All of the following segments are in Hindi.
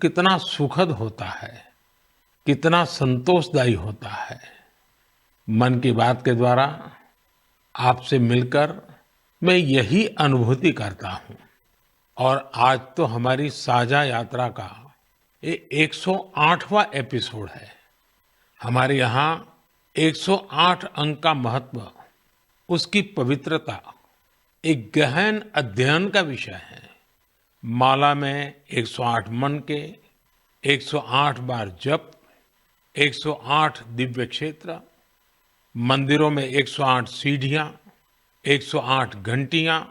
कितना सुखद होता है, कितना संतोषदायी होता है। मन की बात के द्वारा आपसे मिलकर मैं यही अनुभूति करता हूँ और आज तो हमारी साझा यात्रा का ये 108वां एपिसोड है। हमारे यहाँ 108 अंक का महत्व, उसकी पवित्रता एक गहन अध्ययन का विषय है। माला में 108 मन के, 108 बार जप, 108 दिव्य क्षेत्र, मंदिरों में 108 सीढ़ियां, 108 घंटियां,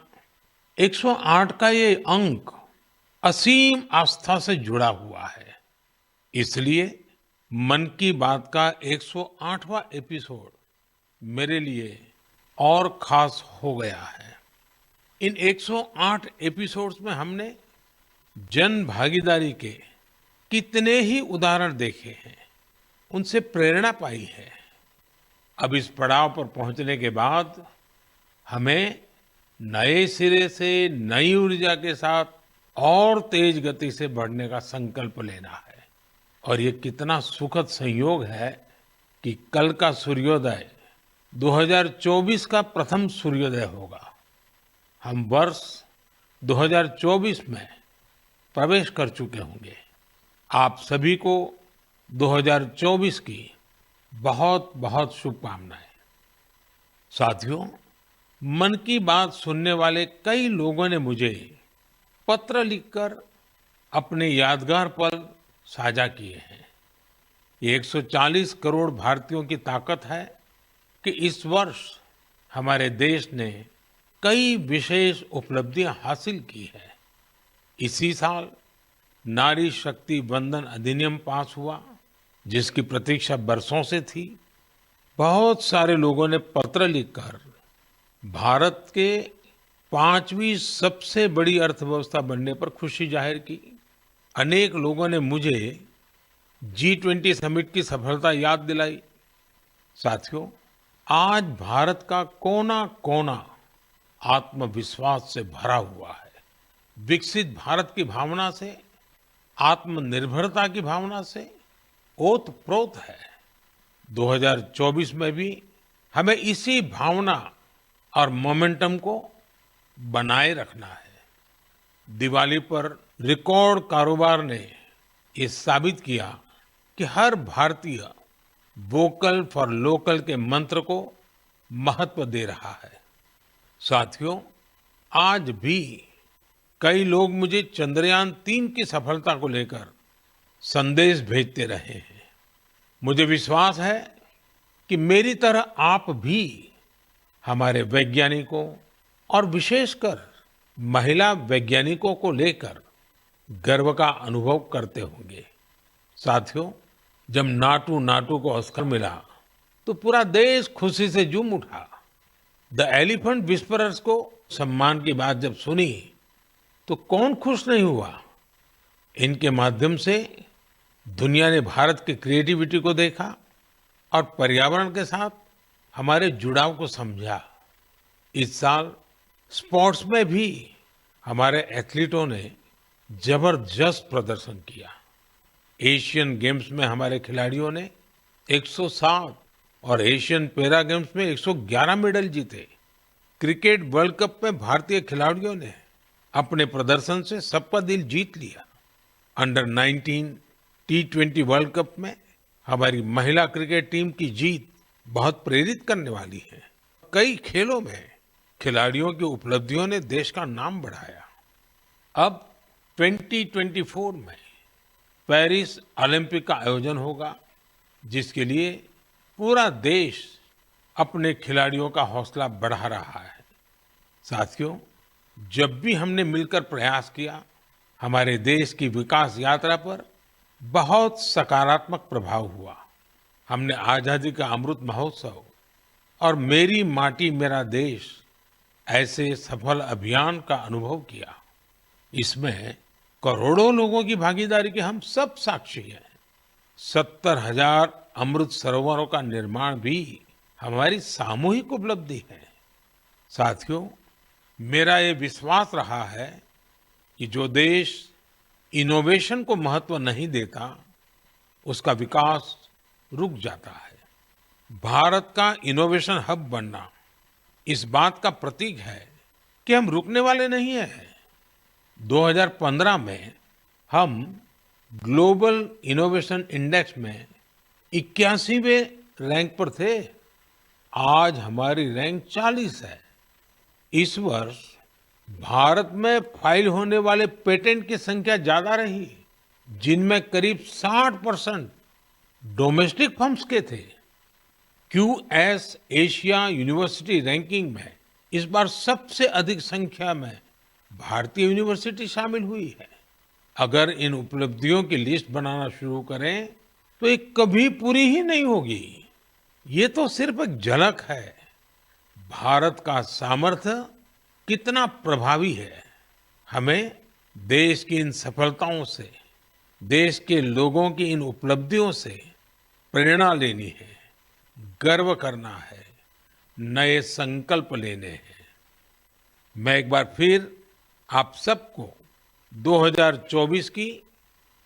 108 का ये अंक असीम आस्था से जुड़ा हुआ है। इसलिए मन की बात का 108वां एपिसोड मेरे लिए और खास हो गया है। इन 108 एपिसोड्स में हमने जन भागीदारी के कितने ही उदाहरण देखे हैं, उनसे प्रेरणा पाई है। अब इस पड़ाव पर पहुंचने के बाद हमें नए सिरे से नई ऊर्जा के साथ और तेज गति से बढ़ने का संकल्प लेना है। और ये कितना सुखद संयोग है कि कल का सूर्योदय 2024 का प्रथम सूर्योदय होगा। हम वर्ष 2024 में प्रवेश कर चुके होंगे। आप सभी को 2024 की बहुत बहुत शुभकामनाएं। साथियों, मन की बात सुनने वाले कई लोगों ने मुझे पत्र लिखकर अपने यादगार पल साझा किए हैं। ये 140 करोड़ भारतीयों की ताकत है कि इस वर्ष हमारे देश ने कई विशेष उपलब्धियां हासिल की है। इसी साल नारी शक्ति वंदन अधिनियम पास हुआ, जिसकी प्रतीक्षा बरसों से थी। बहुत सारे लोगों ने पत्र लिखकर भारत के 5वीं सबसे बड़ी अर्थव्यवस्था बनने पर खुशी जाहिर की। अनेक लोगों ने मुझे G20 समिट की सफलता याद दिलाई। साथियों, आज भारत का कोना कोना आत्मविश्वास से भरा हुआ है। विकसित भारत की भावना से, आत्मनिर्भरता की भावना से ओतप्रोत है। 2024 में भी हमें इसी भावना और मोमेंटम को बनाए रखना है। दिवाली पर रिकॉर्ड कारोबार ने ये साबित किया कि हर भारतीय वोकल फॉर लोकल के मंत्र को महत्व दे रहा है। साथियों, आज भी कई लोग मुझे चंद्रयान-3 की सफलता को लेकर संदेश भेजते रहे हैं। मुझे विश्वास है कि मेरी तरह आप भी हमारे वैज्ञानिकों और विशेषकर महिला वैज्ञानिकों को लेकर गर्व का अनुभव करते होंगे। साथियों, जब नाटू नाटू को ऑस्कर मिला तो पूरा देश खुशी से झूम उठा। द एलिफेंट विस्परर्स को सम्मान की बात जब सुनी तो कौन खुश नहीं हुआ। इनके माध्यम से दुनिया ने भारत की क्रिएटिविटी को देखा और पर्यावरण के साथ हमारे जुड़ाव को समझा। इस साल स्पोर्ट्स में भी हमारे एथलीटों ने जबरदस्त प्रदर्शन किया। एशियन गेम्स में हमारे खिलाड़ियों ने 107 और एशियन पैरा गेम्स में 111 मेडल जीते। क्रिकेट वर्ल्ड कप में भारतीय खिलाड़ियों ने अपने प्रदर्शन से सबका दिल जीत लिया। अंडर 19 T20 वर्ल्ड कप में हमारी महिला क्रिकेट टीम की जीत बहुत प्रेरित करने वाली है। कई खेलों में खिलाड़ियों की उपलब्धियों ने देश का नाम बढ़ाया। अब 2024 में पेरिस ओलंपिक का आयोजन होगा, जिसके लिए पूरा देश अपने खिलाड़ियों का हौसला बढ़ा रहा है। साथियों, जब भी हमने मिलकर प्रयास किया, हमारे देश की विकास यात्रा पर बहुत सकारात्मक प्रभाव हुआ। हमने आजादी का अमृत महोत्सव और मेरी माटी मेरा देश ऐसे सफल अभियान का अनुभव किया। इसमें करोड़ों लोगों की भागीदारी के हम सब साक्षी हैं। 70,000 अमृत सरोवरों का निर्माण भी हमारी सामूहिक उपलब्धि है। साथियों, मेरा ये विश्वास रहा है कि जो देश इनोवेशन को महत्व नहीं देता, उसका विकास रुक जाता है। भारत का इनोवेशन हब बनना इस बात का प्रतीक है कि हम रुकने वाले नहीं हैं। 2015 में हम ग्लोबल इनोवेशन इंडेक्स में 81वें रैंक पर थे। आज हमारी रैंक 40 है। इस वर्ष भारत में फाइल होने वाले पेटेंट की संख्या ज्यादा रही, जिनमें करीब 60% डोमेस्टिक फर्म्स के थे। क्यूएस एशिया यूनिवर्सिटी रैंकिंग में इस बार सबसे अधिक संख्या में भारतीय यूनिवर्सिटी शामिल हुई है। अगर इन उपलब्धियों की लिस्ट बनाना शुरू करें तो ये कभी पूरी ही नहीं होगी। ये तो सिर्फ एक झलक है। भारत का सामर्थ्य कितना प्रभावी है। हमें देश की इन सफलताओं से, देश के लोगों की इन उपलब्धियों से प्रेरणा लेनी है, गर्व करना है, नए संकल्प लेने हैं। मैं एक बार फिर आप सबको 2024 की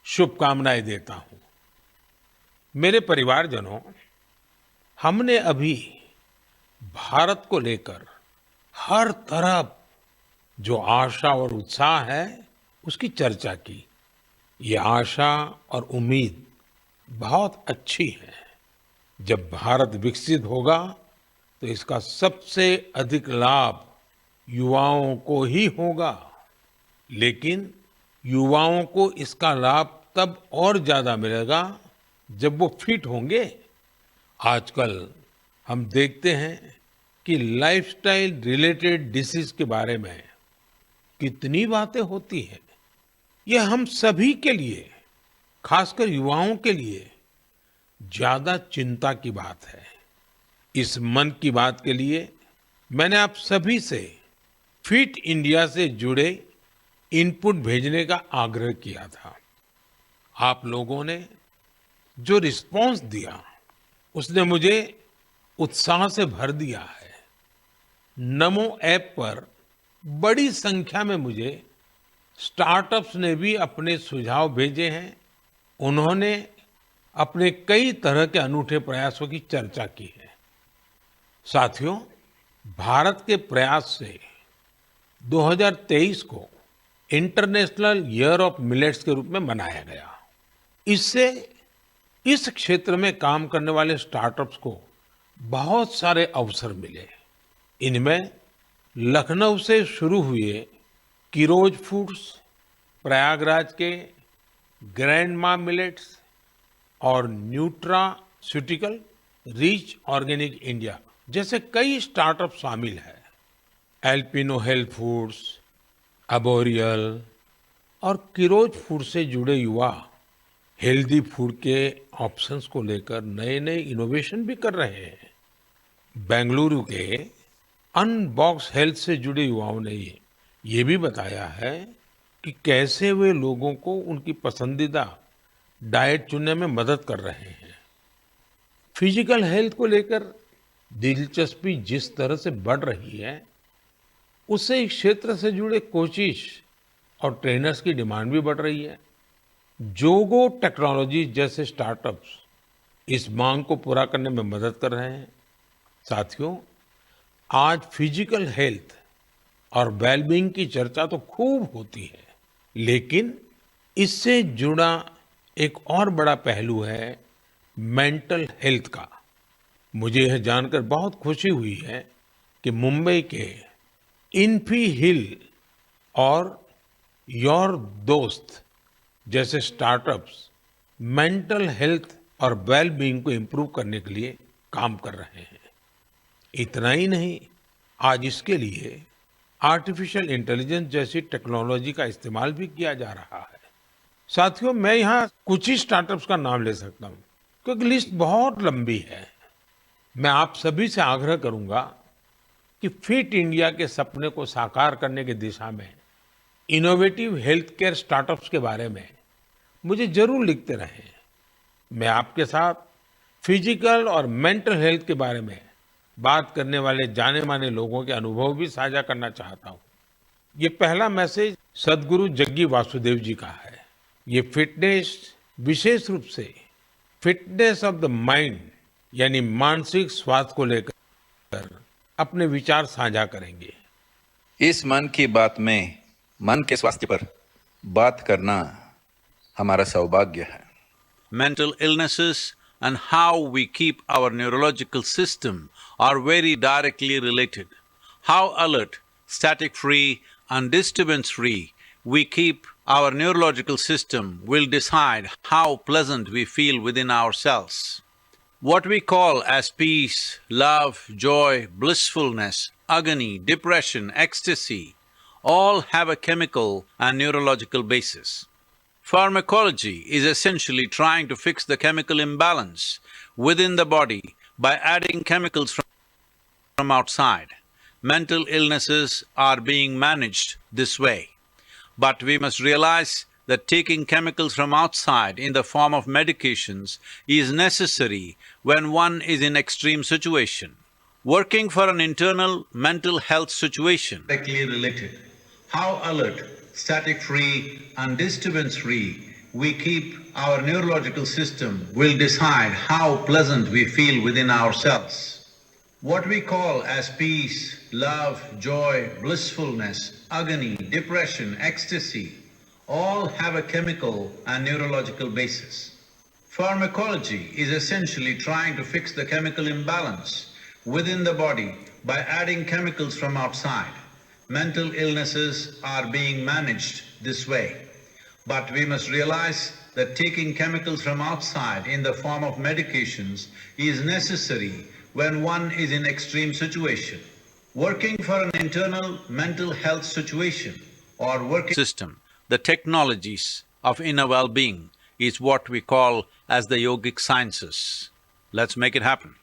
शुभकामनाएं देता हूं। मेरे परिवारजनों, हमने अभी भारत को लेकर हर तरफ जो आशा और उत्साह है उसकी चर्चा की। ये आशा और उम्मीद बहुत अच्छी है। जब भारत विकसित होगा तो इसका सबसे अधिक लाभ युवाओं को ही होगा। लेकिन युवाओं को इसका लाभ तब और ज्यादा मिलेगा जब वो फिट होंगे। आजकल हम देखते हैं कि लाइफस्टाइल रिलेटेड डिसीज के बारे में कितनी बातें होती हैं। ये हम सभी के लिए, खासकर युवाओं के लिए ज्यादा चिंता की बात है। इस मन की बात के लिए मैंने आप सभी से फिट इंडिया से जुड़े इनपुट भेजने का आग्रह किया था। आप लोगों ने जो रिस्पांस दिया उसने मुझे उत्साह से भर दिया है। नमो ऐप पर बड़ी संख्या में मुझे स्टार्टअप्स ने भी अपने सुझाव भेजे हैं। उन्होंने अपने कई तरह के अनूठे प्रयासों की चर्चा की है। साथियों, भारत के प्रयास से 2023 को इंटरनेशनल ईयर ऑफ मिलेट्स के रूप में मनाया गया। इससे इस क्षेत्र में काम करने वाले स्टार्टअप्स को बहुत सारे अवसर मिले। इनमें लखनऊ से शुरू हुए किरोज फूड्स, प्रयागराज के ग्रैंडमा मिलेट्स और न्यूट्रास्यूटिकल रिच ऑर्गेनिक इंडिया जैसे कई स्टार्टअप शामिल हैं। एल्पिनो हेल्थ फूड्स, अबोरियल और किरोज फूड से जुड़े युवा हेल्दी फूड के ऑप्शंस को लेकर नए नए इनोवेशन भी कर रहे हैं। बेंगलुरु के अनबॉक्स हेल्थ से जुड़े युवाओं ने ये भी बताया है कि कैसे वे लोगों को उनकी पसंदीदा डाइट चुनने में मदद कर रहे हैं। फिजिकल हेल्थ को लेकर दिलचस्पी जिस तरह से बढ़ रही है, उससे इस क्षेत्र से जुड़े कोचेस और ट्रेनर्स की डिमांड भी बढ़ रही है। जोगो टेक्नोलॉजी जैसे स्टार्टअप्स इस मांग को पूरा करने में मदद कर रहे हैं। साथियों, आज फिजिकल हेल्थ और वेलबींग की चर्चा तो खूब होती है, लेकिन इससे जुड़ा एक और बड़ा पहलू है मेंटल हेल्थ का। मुझे यह जानकर बहुत खुशी हुई है कि मुंबई के इन्फी हिल और योर दोस्त जैसे स्टार्टअप्स मेंटल हेल्थ और वेलबींग को इम्प्रूव करने के लिए काम कर रहे हैं। इतना ही नहीं, आज इसके लिए आर्टिफिशियल इंटेलिजेंस जैसी टेक्नोलॉजी का इस्तेमाल भी किया जा रहा है। साथियों, मैं यहाँ कुछ ही स्टार्टअप्स का नाम ले सकता हूँ क्योंकि लिस्ट बहुत लंबी है। मैं आप सभी से आग्रह करूंगा कि फिट इंडिया के सपने को साकार करने की दिशा में इनोवेटिव हेल्थ केयर स्टार्टअप्स के बारे में मुझे जरूर लिखते रहें। मैं आपके साथ फिजिकल और मेंटल हेल्थ के बारे में बात करने वाले जाने माने लोगों के अनुभव भी साझा करना चाहता हूँ। ये पहला मैसेज सदगुरु जग्गी वासुदेव जी का है। ये फिटनेस विशेष रूप से फिटनेस ऑफ द माइंड यानी मानसिक स्वास्थ्य को लेकर अपने विचार साझा करेंगे। इस मन की बात में मन के स्वास्थ्य पर बात करना हमारा सौभाग्य है। Mental illnesses and how we keep our neurological system are very directly related. How alert, static-free and disturbance-free we keep our neurological system will decide how pleasant we feel within ourselves. What we call as peace, love, joy, blissfulness, agony, depression, ecstasy, all have a chemical and neurological basis. Pharmacology is essentially trying to fix the chemical imbalance within the body by adding chemicals from outside. Mental illnesses are being managed this way. But we must realize that taking chemicals from outside in the form of medications is necessary when one is in extreme situation. Working for an internal mental health situation directly related. How alert, static-free and disturbance-free we keep our neurological system will decide how pleasant we feel within ourselves. What we call as peace, love, joy, blissfulness, agony, depression, ecstasy, all have a chemical and neurological basis. Pharmacology is essentially trying to fix the chemical imbalance within the body by adding chemicals from outside. Mental illnesses are being managed this way. But we must realize that taking chemicals from outside in the form of medications is necessary when one is in extreme situation. Working for an internal mental health situation or working system, the technologies of inner well-being is what we call as the yogic sciences. Let's make it happen.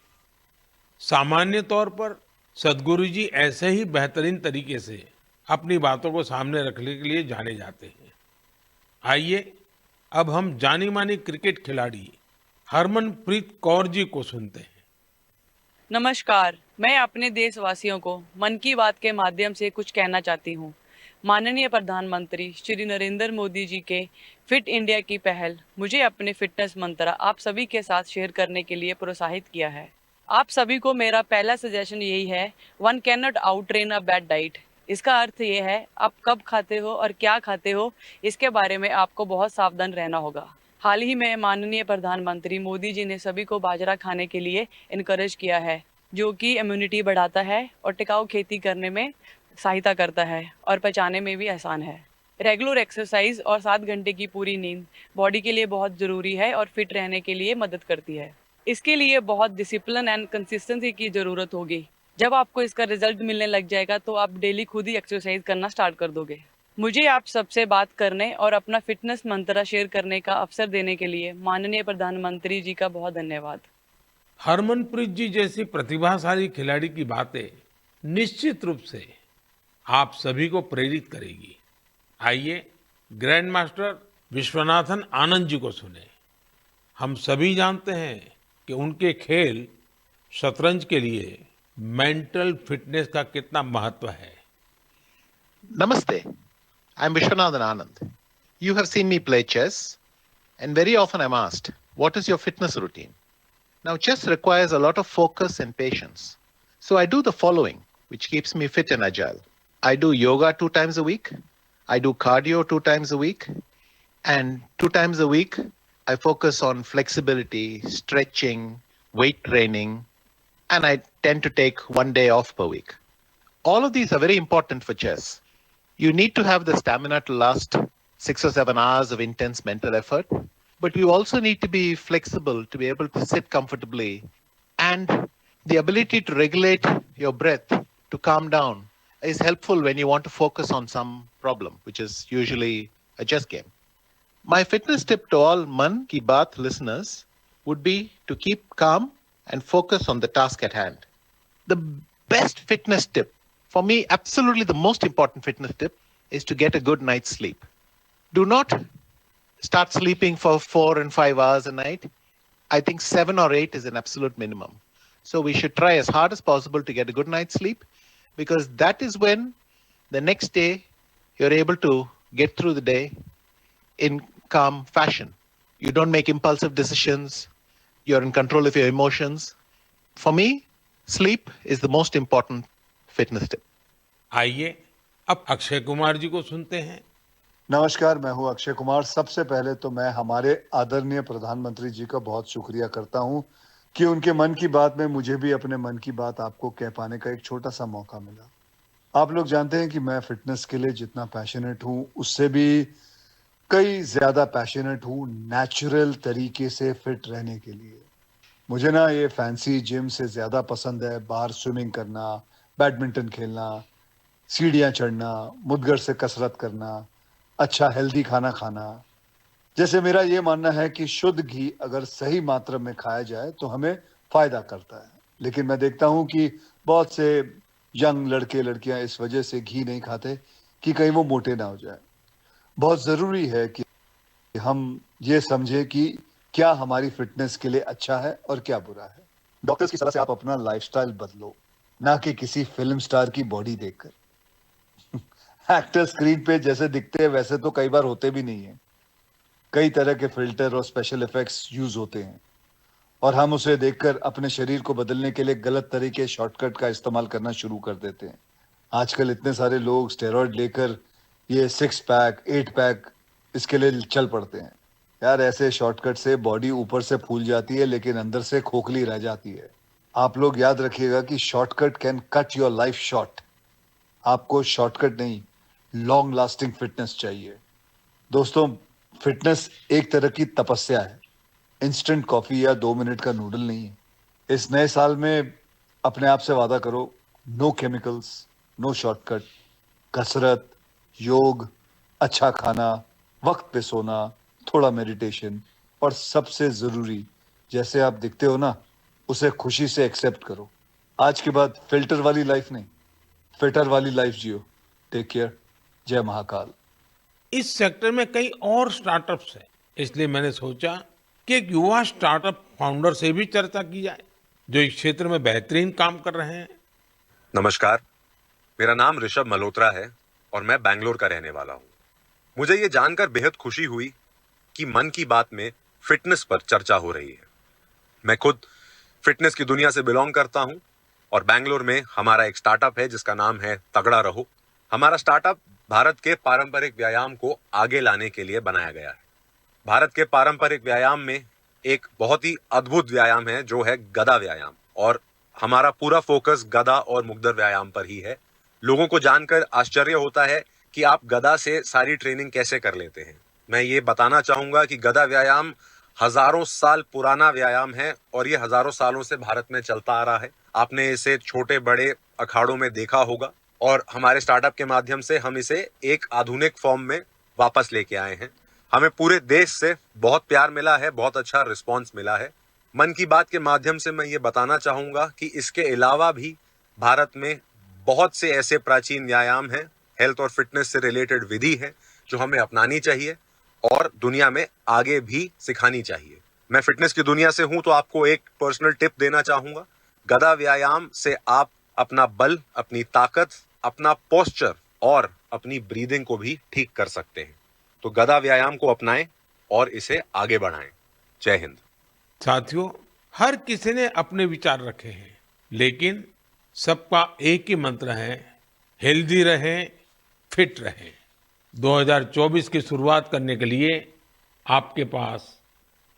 सामान्य तौर पर सद्गुरु जी ऐसे ही बेहतरीन तरीके से अपनी बातों को सामने रखने के लिए जाने जाते हैं। आइए अब हम जानी मानी क्रिकेट खिलाड़ी हरमनप्रीत कौर जी को सुनते हैं। नमस्कार, मैं अपने देशवासियों को मन की बात के माध्यम से कुछ कहना चाहती हूँ। माननीय प्रधानमंत्री श्री नरेंद्र मोदी जी के फिट इंडिया की पहल मुझे अपने फिटनेस मंत्र आप सभी के साथ शेयर करने के लिए प्रोत्साहित किया है। आप सभी को मेरा पहला सजेशन यही है, one can not out train a bad diet. इसका अर्थ ये है, आप कब खाते हो और क्या खाते हो इसके बारे में आपको बहुत सावधान रहना होगा। हाल ही में माननीय प्रधानमंत्री मोदी जी ने सभी को बाजरा खाने के लिए इनकरेज किया है, जो कि इम्यूनिटी बढ़ाता है और टिकाऊ खेती करने में सहायता करता है और पचाने में भी आसान है। रेगुलर एक्सरसाइज और 7 घंटे की पूरी नींद बॉडी के लिए बहुत ज़रूरी है और फिट रहने के लिए मदद करती है। इसके लिए बहुत डिसिप्लिन एंड कंसिस्टेंसी की ज़रूरत होगी। जब आपको इसका रिजल्ट मिलने लग जाएगा तो आप डेली खुद ही एक्सरसाइज करना स्टार्ट कर दोगे। मुझे आप सबसे बात करने और अपना फिटनेस मंत्र शेयर करने का अवसर देने के लिए माननीय प्रधानमंत्री जी का बहुत धन्यवाद। हरमनप्रीत जी जैसी प्रतिभाशाली खिलाड़ी की बातें निश्चित रूप से आप सभी को प्रेरित करेगी। आइए ग्रैंड मास्टर विश्वनाथन आनंद जी को सुने। हम सभी जानते हैं कि उनके खेल शतरंज के लिए मेंटल फिटनेस का कितना महत्व है। Namaste. I'm Vishwanathan Anand. You have seen me play chess, and very often I'm asked, what is your fitness routine? Now, chess requires a lot of focus and patience. So I do the following, which keeps me fit and agile. I do yoga 2 times a week. I do cardio 2 times a week. And 2 times a week, I focus on flexibility, stretching, weight training, and I tend to take 1 day off per week. All of these are very important for chess. You need to have the stamina to last 6 or 7 hours of intense mental effort, but you also need to be flexible to be able to sit comfortably, and the ability to regulate your breath to calm down is helpful when you want to focus on some problem, which is usually a chess game. My fitness tip to all Man Ki Baat listeners would be to keep calm and focus on the task at hand. The best fitness tip, for me, absolutely the most important fitness tip, is to get a good night's sleep. Do not start sleeping for 4 and 5 hours a night. I think 7 or 8 is an absolute minimum. So we should try as hard as possible to get a good night's sleep, because that is when the next day you're able to get through the day in calm fashion. You don't make impulsive decisions. You're in control of your emotions. For me, sleep is the most important fitness tip. आइए अब अक्षय कुमार जी को सुनते हैं। नमस्कार, मैं हूं अक्षय कुमार। सबसे पहले तो मैं हमारे आदरणीय प्रधानमंत्री जी का बहुत शुक्रिया करता हूं कि उनके मन की बात में मुझे भी अपने मन की बात आपको कह पाने का एक छोटा सा मौका मिला। आप लोग जानते हैं कि मैं फिटनेस के लिए जितना पैशनेट हूं, उससे भी कई ज्यादा पैशनेट हूं नेचुरल तरीके से फिट रहने के लिए। मुझे ना ये फैंसी जिम से ज्यादा पसंद है बाहर स्विमिंग करना, बैडमिंटन खेलना, सीढ़ियां चढ़ना, मुद्गर से कसरत करना, अच्छा हेल्दी खाना खाना। जैसे मेरा ये मानना है कि शुद्ध घी अगर सही मात्रा में खाया जाए तो हमें फायदा करता है। लेकिन मैं देखता हूं कि बहुत से यंग लड़के लड़कियां इस वजह से घी नहीं खाते कि कहीं वो मोटे ना हो जाए। बहुत जरूरी है कि हम ये समझे कि क्या हमारी फिटनेस के लिए अच्छा है और क्या बुरा है। डॉक्टर्स की सलाह से आप अपना लाइफस्टाइल बदलो, ना कि किसी फिल्म स्टार की बॉडी देखकर। एक्टर स्क्रीन पे जैसे दिखते हैं वैसे तो कई बार होते भी नहीं है। कई तरह के फिल्टर और स्पेशल इफेक्ट्स यूज होते हैं और हम उसे देखकर अपने शरीर को बदलने के लिए गलत तरीके शॉर्टकट का इस्तेमाल करना शुरू कर देते हैं। आजकल इतने सारे लोग स्टेरॉइड लेकर ये 6 पैक 8 पैक इसके लिए चल पड़ते हैं। यार ऐसे शॉर्टकट से बॉडी ऊपर से फूल जाती है लेकिन अंदर से खोखली रह जाती है। आप लोग याद रखिएगा कि shortcut can cut your life short. आपको शॉर्टकट नहीं, लॉन्ग लास्टिंग फिटनेस चाहिए। दोस्तों, फिटनेस एक तरह की तपस्या है, इंस्टेंट कॉफी या 2 मिनट का नूडल नहीं है। इस नए साल में अपने आप से वादा करो, नो केमिकल्स, नो शॉर्टकट, कसरत, योग, अच्छा खाना, वक्त पे सोना, थोड़ा मेडिटेशन और सबसे जरूरी, जैसे आप दिखते हो ना, उसे खुशी से एक्सेप्ट करो। आज के बाद फिल्टर वाली लाइफ नहीं, फिटर वाली लाइफ जियो। Take care. जय महाकाल। इस सेक्टर में कई और स्टार्टअप्स हैं, इसलिए मैंने सोचा कि एक युवा स्टार्टअप फाउंडर से भी चर्चा की जाए जो इस क्षेत्र में बेहतरीन काम कर रहे हैं। नमस्कार, मेरा नाम ऋषभ मल्होत्रा है और मैं बैंगलोर का रहने वाला हूँ। मुझे ये जानकर बेहद खुशी हुई कि मन की बात में फिटनेस पर चर्चा हो रही है। मैं खुद फिटनेस की दुनिया से बिलोंग करता हूँ और बैंगलोर में हमारा एक स्टार्टअप है जिसका नाम है तगड़ा रहो। हमारा स्टार्टअप भारत के पारंपरिक व्यायाम को आगे लाने के लिए बनाया गया है। भारत के पारंपरिक व्यायाम में एक बहुत ही अद्भुत व्यायाम है जो है गदा व्यायाम, और हमारा पूरा फोकस गदा और मुग्दर व्यायाम पर ही है। लोगों को जानकर आश्चर्य होता है कि आप गदा से सारी ट्रेनिंग कैसे कर लेते हैं। मैं ये बताना चाहूंगा कि गदा व्यायाम हजारों साल पुराना व्यायाम है और ये हजारों सालों से भारत में चलता आ रहा है। आपने इसे छोटे बड़े अखाड़ों में देखा होगा और हमारे स्टार्टअप के माध्यम से हम इसे एक आधुनिक फॉर्म में वापस लेके आए हैं। हमें पूरे देश से बहुत प्यार मिला है, बहुत अच्छा रिस्पांस मिला है। मन की बात के माध्यम से मैं ये बताना चाहूंगा कि इसके अलावा भी भारत में बहुत से ऐसे प्राचीन व्यायाम हैं, हेल्थ और फिटनेस से रिलेटेड विधि है जो हमें अपनानी चाहिए और दुनिया में आगे भी सिखानी चाहिए। मैं फिटनेस की दुनिया से हूं तो आपको एक पर्सनल टिप देना चाहूंगा। गदा व्यायाम से आप अपना बल, अपनी ताकत, अपना पोस्चर और अपनी ब्रीदिंग को भी ठीक कर सकते हैं। तो गदा व्यायाम को अपनाएं और इसे आगे बढ़ाएं। जय हिंद। साथियों, हर किसी ने अपने विचार रखे हैं, लेकिन सबका एक ही मंत्र है, हेल्दी रहें, फिट रहें। 2024 की शुरुआत करने के लिए आपके पास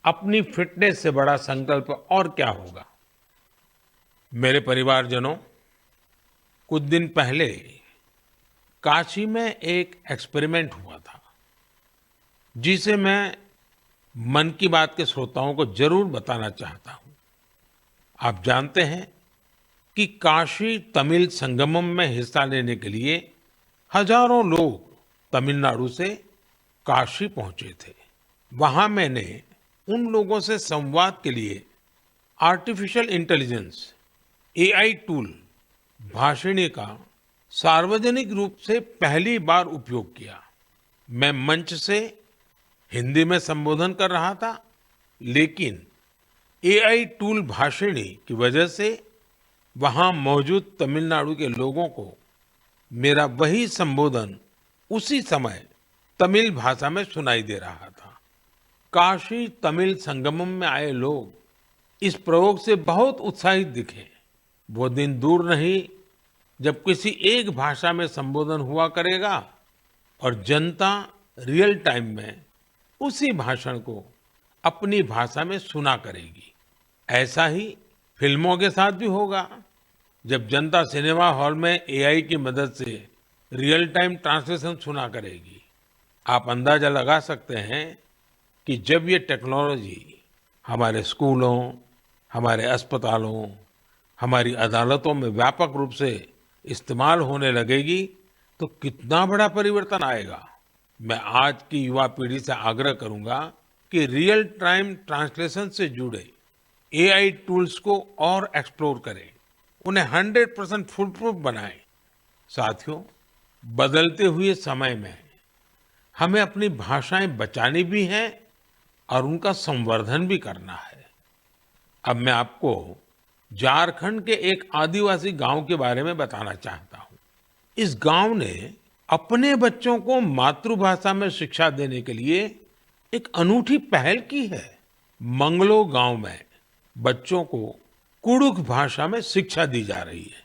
अपनी फिटनेस से बड़ा संकल्प और क्या होगा। मेरे परिवारजनों, कुछ दिन पहले काशी में एक एक्सपेरिमेंट हुआ था जिसे मैं मन की बात के श्रोताओं को जरूर बताना चाहता हूं। आप जानते हैं कि काशी तमिल संगमम में हिस्सा लेने के लिए हजारों लोग तमिलनाडु से काशी पहुंचे थे। वहां मैंने उन लोगों से संवाद के लिए artificial intelligence AI tool Bhashini का सार्वजनिक रूप से पहली बार उपयोग किया। मैं मंच से हिंदी में संबोधन कर रहा था, लेकिन एआई टूल भाषिणी की वजह से वहां मौजूद तमिलनाडु के लोगों को मेरा वही संबोधन उसी समय तमिल भाषा में सुनाई दे रहा था। काशी तमिल संगमम में आए लोग इस प्रयोग से बहुत उत्साहित दिखे। वो दिन दूर नहीं जब किसी एक भाषा में संबोधन हुआ करेगा और जनता रियल टाइम में उसी भाषण को अपनी भाषा में सुना करेगी। ऐसा ही फिल्मों के साथ भी होगा। जब जनता सिनेमा हॉल में एआई की मदद से रियल टाइम ट्रांसलेशन सुना करेगी। आप अंदाजा लगा सकते हैं कि जब ये टेक्नोलॉजी हमारे स्कूलों, हमारे अस्पतालों, हमारी अदालतों में व्यापक रूप से इस्तेमाल होने लगेगी तो कितना बड़ा परिवर्तन आएगा। मैं आज की युवा पीढ़ी से आग्रह करूंगा कि रियल टाइम ट्रांसलेशन से जुड़े एआई टूल्स को और एक्सप्लोर करें, उन्हें 100% फुल प्रूफ बनाएं। साथियों, बदलते हुए समय में हमें अपनी भाषाएं बचानी भी हैं और उनका संवर्धन भी करना है। अब मैं आपको झारखंड के एक आदिवासी गांव के बारे में बताना चाहता हूं। इस गांव ने अपने बच्चों को मातृभाषा में शिक्षा देने के लिए एक अनूठी पहल की है। मंगलो गांव में बच्चों को कुडुख भाषा में शिक्षा दी जा रही है।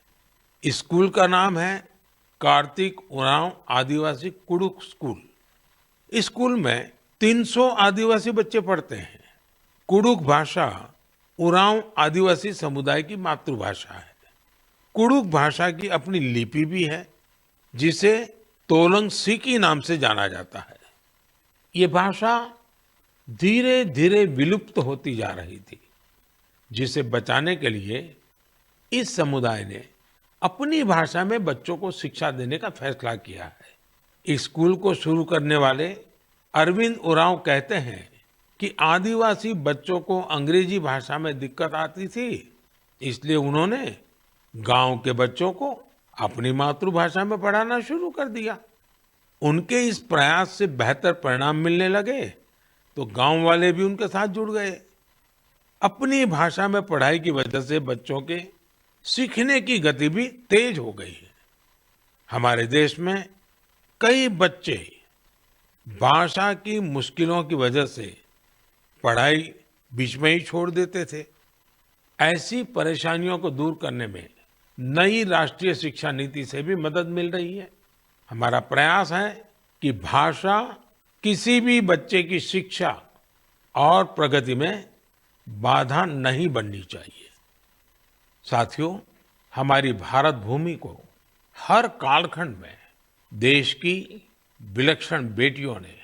इस स्कूल का नाम है कार्तिक उरांव आदिवासी कुडुख स्कूल। इस स्कूल में 300 आदिवासी बच्चे पढ़ते हैं। कुडुख भाषा उरांव आदिवासी समुदाय की मातृभाषा है। कुडुख भाषा की अपनी लिपि भी है जिसे तोलंग सिकी नाम से जाना जाता है। ये भाषा धीरे धीरे विलुप्त होती जा रही थी, जिसे बचाने के लिए इस समुदाय ने अपनी भाषा में बच्चों को शिक्षा देने का फैसला किया है। इस स्कूल को शुरू करने वाले अरविंद उरांव कहते हैं कि आदिवासी बच्चों को अंग्रेजी भाषा में दिक्कत आती थी, इसलिए उन्होंने गांव के बच्चों को अपनी मातृभाषा में पढ़ाना शुरू कर दिया। उनके इस प्रयास से बेहतर परिणाम मिलने लगे तो गांव वाले भी उनके साथ जुड़ गए। अपनी भाषा में पढ़ाई की वजह से बच्चों के सीखने की गति भी तेज हो गई है। हमारे देश में कई बच्चे भाषा की मुश्किलों की वजह से पढ़ाई बीच में ही छोड़ देते थे। ऐसी परेशानियों को दूर करने में नई राष्ट्रीय शिक्षा नीति से भी मदद मिल रही है। हमारा प्रयास है कि भाषा किसी भी बच्चे की शिक्षा और प्रगति में बाधा नहीं बननी चाहिए। साथियों, हमारी भारत भूमि को हर कालखंड में देश की विलक्षण बेटियों ने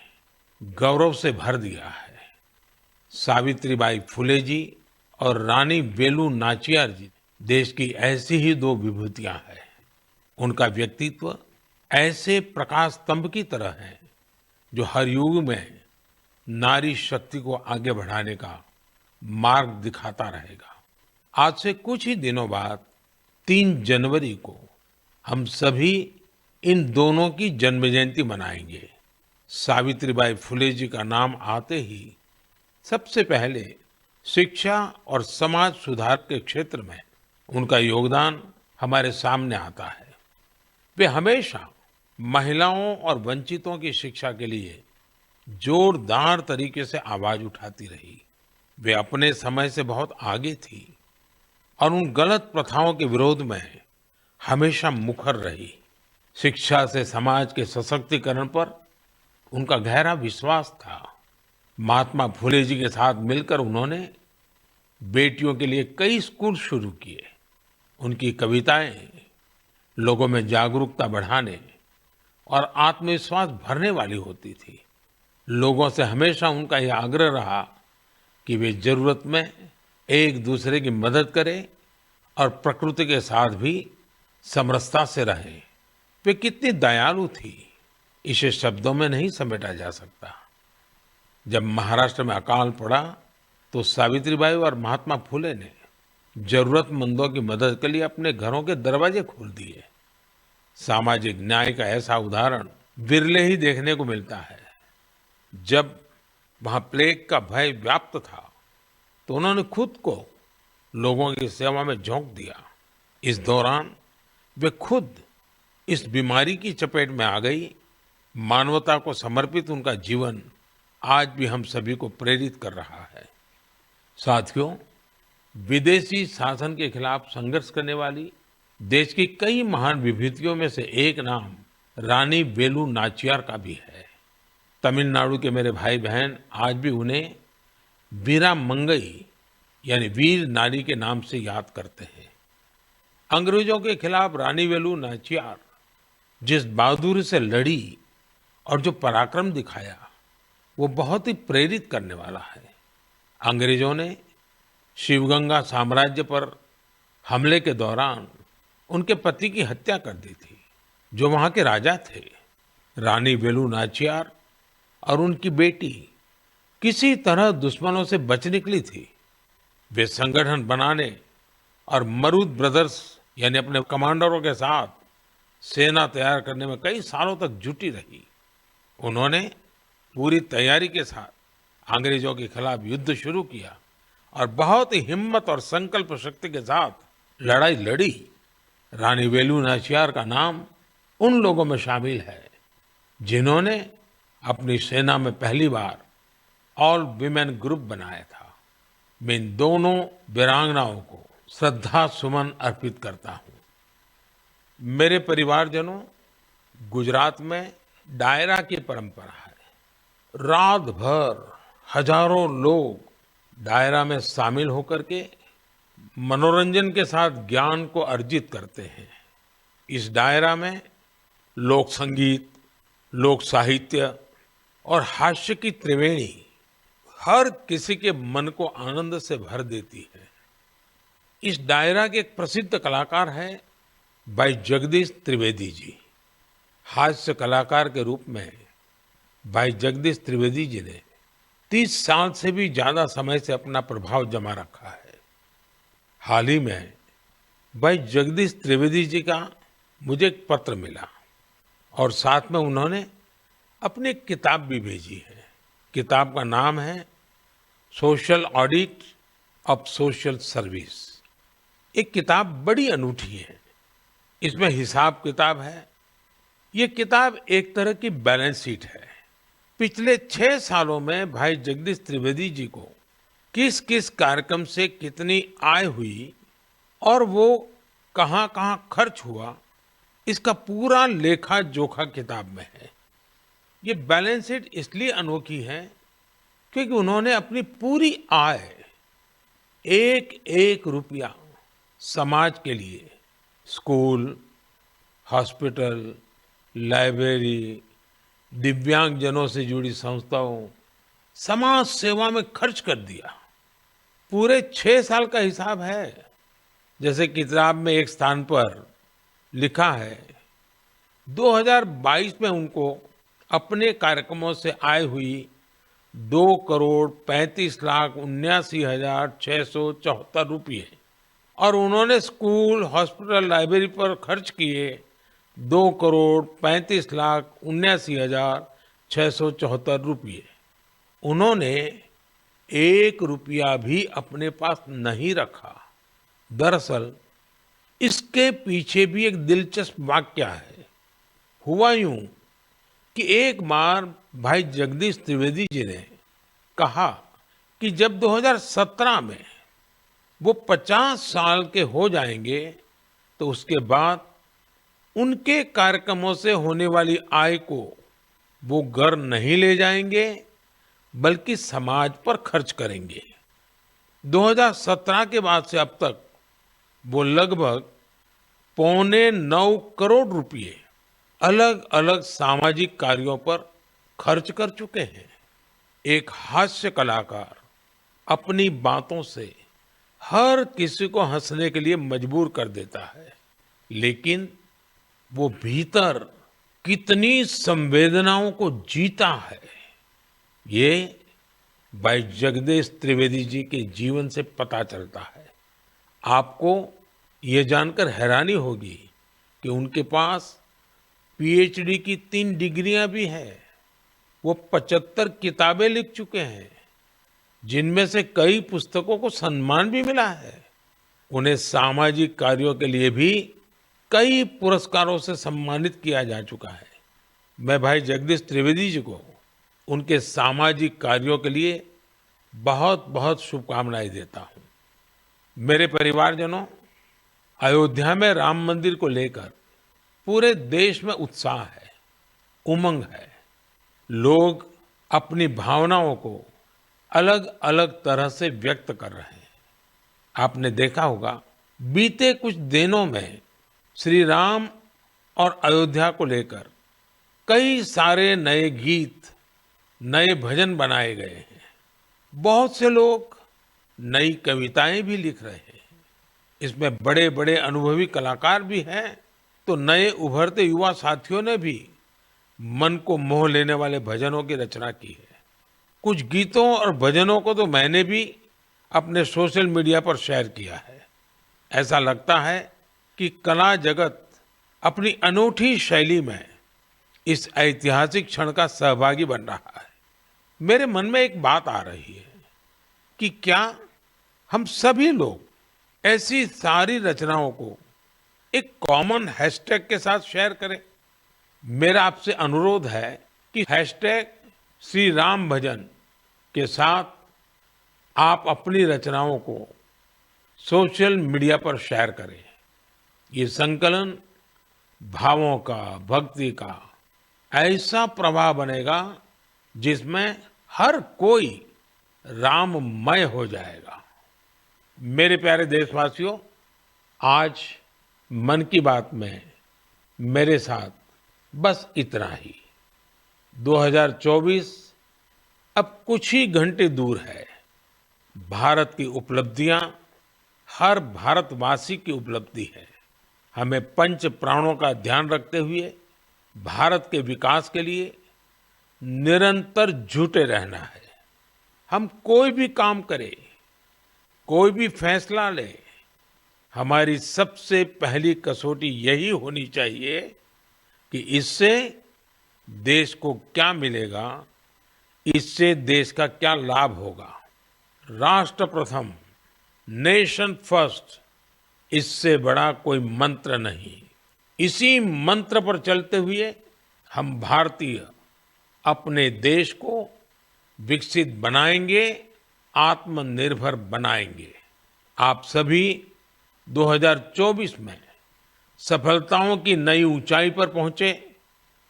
गौरव से भर दिया है। सावित्रीबाई फुले जी और रानी वेलु नाचियार जी देश की ऐसी ही दो विभूतियां हैं। उनका व्यक्तित्व ऐसे प्रकाश स्तंभ की तरह है जो हर युग में नारी शक्ति को आगे बढ़ाने का मार्ग दिखाता रहेगा। आज से कुछ ही दिनों बाद 3 जनवरी को हम सभी इन दोनों की जन्म जयंती मनाएंगे। सावित्रीबाई फुले जी का नाम आते ही सबसे पहले शिक्षा और समाज सुधार के क्षेत्र में उनका योगदान हमारे सामने आता है। वे हमेशा महिलाओं और वंचितों की शिक्षा के लिए जोरदार तरीके से आवाज उठाती रही। वे अपने समय से बहुत आगे थी और उन गलत प्रथाओं के विरोध में हमेशा मुखर रही। शिक्षा से समाज के सशक्तिकरण पर उनका गहरा विश्वास था। महात्मा फुले जी के साथ मिलकर उन्होंने बेटियों के लिए कई स्कूल शुरू किए। उनकी कविताएं लोगों में जागरूकता बढ़ाने और आत्मविश्वास भरने वाली होती थी। लोगों से हमेशा उनका यह आग्रह रहा कि वे जरूरत में एक दूसरे की मदद करें और प्रकृति के साथ भी समरसता से रहें। वे कितनी दयालु थी, इसे शब्दों में नहीं समेटा जा सकता। जब महाराष्ट्र में अकाल पड़ा तो सावित्रीबाई और महात्मा फुले ने जरूरतमंदों की मदद के लिए अपने घरों के दरवाजे खोल दिए। सामाजिक न्याय का ऐसा उदाहरण विरले ही देखने को मिलता है। जब वहां प्लेग का भय व्याप्त था तो उन्होंने खुद को लोगों की सेवा में झोंक दिया। इस दौरान वे खुद इस बीमारी की चपेट में आ गई। मानवता को समर्पित उनका जीवन आज भी हम सभी को प्रेरित कर रहा है। साथियों, विदेशी शासन के खिलाफ संघर्ष करने वाली देश की कई महान विभूतियों में से एक नाम रानी वेलु नाचियार का भी है। तमिलनाडु के मेरे भाई बहन आज भी उन्हें वीरा मंगई यानी वीर नारी के नाम से याद करते हैं। अंग्रेजों के खिलाफ रानी वेलु नाचियार जिस बहादुरी से लड़ी और जो पराक्रम दिखाया वो बहुत ही प्रेरित करने वाला है। अंग्रेजों ने शिवगंगा साम्राज्य पर हमले के दौरान उनके पति की हत्या कर दी थी, जो वहां के राजा थे। रानी वेलु नाचियार और उनकी बेटी किसी तरह दुश्मनों से बच निकली थी। वे संगठन बनाने और मरूद ब्रदर्स यानी अपने कमांडरों के साथ सेना तैयार करने में कई सालों तक जुटी रही। उन्होंने पूरी तैयारी के साथ अंग्रेजों के खिलाफ युद्ध शुरू किया और बहुत ही हिम्मत और संकल्प शक्ति के साथ लड़ाई लड़ी। रानी वेलु नाचियार का नाम उन लोगों में शामिल है जिन्होंने अपनी सेना में पहली बार ऑल विमेन ग्रुप बनाया था। मैं इन दोनों वीरांगनाओं को श्रद्धा सुमन अर्पित करता हूं। मेरे परिवारजनों, गुजरात में डायरा की परंपरा है। रात भर हजारों लोग डायरा में शामिल होकर के मनोरंजन के साथ ज्ञान को अर्जित करते हैं। इस डायरा में लोक संगीत, लोक साहित्य और हास्य की त्रिवेणी हर किसी के मन को आनंद से भर देती है। इस डायरा के एक प्रसिद्ध कलाकार हैं भाई जगदीश त्रिवेदी जी। हास्य कलाकार के रूप में भाई जगदीश त्रिवेदी जी ने 30 साल से भी ज्यादा समय से अपना प्रभाव जमा रखा है। हाल ही में भाई जगदीश त्रिवेदी जी का मुझे एक पत्र मिला और साथ में उन्होंने अपनी एक किताब भी भेजी है। किताब का नाम है social audit of social service. एक किताब बड़ी अनूठी है। इसमें हिसाब किताब है। ये किताब एक तरह की बैलेंस शीट है। पिछले 6 सालों में भाई जगदीश त्रिवेदी जी को किस किस कार्यक्रम से कितनी आय हुई और वो कहाँ-कहाँ खर्च हुआ, इसका पूरा लेखा जोखा किताब में है। ये बैलेंस शीट इसलिए अनोखी है क्योंकि उन्होंने अपनी पूरी आय एक एक रुपया समाज के लिए स्कूल, हॉस्पिटल, लाइब्रेरी, दिव्यांगजनों से जुड़ी संस्थाओं, समाज सेवा में खर्च कर दिया। पूरे 6 साल का हिसाब है। जैसे किताब में एक स्थान पर लिखा है 2022 में उनको अपने कार्यक्रमों से आय हुई 2,35,79,674 रुपये और उन्होंने स्कूल, हॉस्पिटल, लाइब्रेरी पर खर्च किए 2,35,79,674 रुपये। उन्होंने 1 रुपया भी अपने पास नहीं रखा। दरअसल इसके पीछे भी एक दिलचस्प वाक्य है। हुआ यूं कि एक बार भाई जगदीश त्रिवेदी जी ने कहा कि जब 2017 में वो 50 साल के हो जाएंगे तो उसके बाद उनके कार्यक्रमों से होने वाली आय को वो घर नहीं ले जाएंगे बल्कि समाज पर खर्च करेंगे। 2017 के बाद से अब तक वो लगभग 8.25 करोड़ रुपए अलग अलग सामाजिक कार्यों पर खर्च कर चुके हैं। एक हास्य कलाकार अपनी बातों से हर किसी को हंसने के लिए मजबूर कर देता है, लेकिन वो भीतर कितनी संवेदनाओं को जीता है, ये भाई जगदीश त्रिवेदी जी के जीवन से पता चलता है। आपको ये जानकर हैरानी होगी कि उनके पास पीएचडी की 3 डिग्रियां भी हैं। वो 75 किताबें लिख चुके हैं, जिनमें से कई पुस्तकों को सम्मान भी मिला है। उन्हें सामाजिक कार्यों के लिए भी कई पुरस्कारों से सम्मानित किया जा चुका है। मैं भाई जगदीश त्रिवेदी जी को उनके सामाजिक कार्यों के लिए बहुत बहुत शुभकामनाएं देता हूं। मेरे परिवारजनों, अयोध्या में राम मंदिर को लेकर पूरे देश में उत्साह है, उमंग है। लोग अपनी भावनाओं को अलग अलग तरह से व्यक्त कर रहे हैं। आपने देखा होगा, बीते कुछ दिनों में श्री राम और अयोध्या को लेकर कई सारे नए गीत, नए भजन बनाए गए हैं। बहुत से लोग नई कविताएं भी लिख रहे हैं। इसमें बड़े बड़े अनुभवी कलाकार भी हैं, तो नए उभरते युवा साथियों ने भी मन को मोह लेने वाले भजनों की रचना की है। कुछ गीतों और भजनों को तो मैंने भी अपने सोशल मीडिया पर शेयर किया है। ऐसा लगता है कि कला जगत अपनी अनूठी शैली में इस ऐतिहासिक क्षण का सहभागी बन रहा है। मेरे मन में एक बात आ रही है कि क्या हम सभी लोग ऐसी सारी रचनाओं को एक कॉमन हैशटैग के साथ शेयर करें। मेरा आपसे अनुरोध है कि हैशटैग श्री राम भजन के साथ आप अपनी रचनाओं को सोशल मीडिया पर शेयर करें। ये संकलन भावों का, भक्ति का ऐसा प्रवाह बनेगा जिसमें हर कोई राममय हो जाएगा। मेरे प्यारे देशवासियों, आज मन की बात में मेरे साथ बस इतना ही। 2024 अब कुछ ही घंटे दूर है। भारत की उपलब्धियां हर भारतवासी की उपलब्धि है। हमें पंच प्राणों का ध्यान रखते हुए भारत के विकास के लिए निरंतर जुटे रहना है। हम कोई भी काम करें, कोई भी फैसला लें, हमारी सबसे पहली कसौटी यही होनी चाहिए कि इससे देश को क्या मिलेगा, इससे देश का क्या लाभ होगा। राष्ट्र प्रथम, नेशन फर्स्ट, इससे बड़ा कोई मंत्र नहीं। इसी मंत्र पर चलते हुए हम भारतीय अपने देश को विकसित बनाएंगे, आत्मनिर्भर बनाएंगे। आप सभी 2024 में सफलताओं की नई ऊंचाई पर पहुंचे।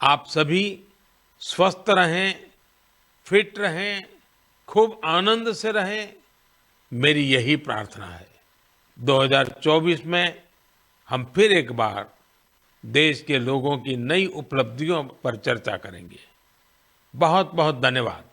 आप सभी स्वस्थ रहें, फिट रहें, खूब आनंद से रहें, मेरी यही प्रार्थना है। 2024 में हम फिर एक बार देश के लोगों की नई उपलब्धियों पर चर्चा करेंगे। बहुत बहुत धन्यवाद।